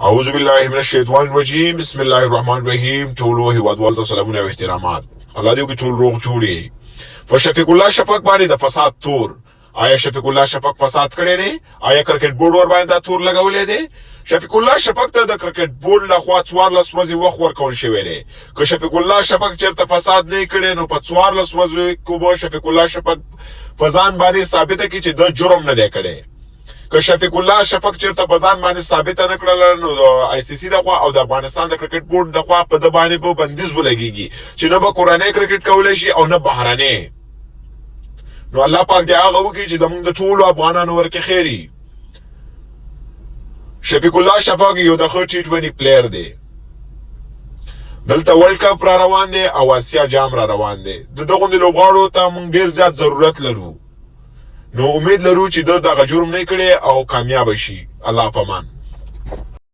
اعوذ بالله من الشیطان الرجیم بسم الله الرحمن الرحیم. ټولو هیوادوالو ته سلامونه او احترامات. الله دې وکړي ټول روغ جوړي. فشفیق الله شفق باندې د فساد تور. آیا شفیق الله شفق فساد کړی دی؟ آیا کرکټ بورډ ور باندې دا تور لګولې دی؟ شفیق الله شفق ته د کرکټ بورډ لخوا 14 ورځې وخت ورکول شوی دی. که شفیق الله شفق چیرته فساد نه کړي نو په 14 ورځې کې به شفیق الله شفق په ځان باندې ثابته کړي چې د جرم نه دی کړی. که شفیق الله شفق چیرته په ځان باندې ثابت نه کړل نو د آی سی سی دغه او د افغانستان د کرکټ بورډ دغه په د باندې په بندیز ولګيږي چې نه به کورنۍ کرکټ کولای شي او نه بهرنۍ. نو الله پاک دې هغه وکړي چې زمونږ د ټولو افغانانو ورکه خیری. شفیق الله شفق یو د ښه ټي 20 پلیئر دی. دلته ورلد کپ را روان دی او آسیا جام را روان دی. دغه لوبغاړو ته مونږ ډیر زیات ضرورت لرو. نو امید لرو چې دغه جرم نه کړي او کامیاب شي. الله پامان.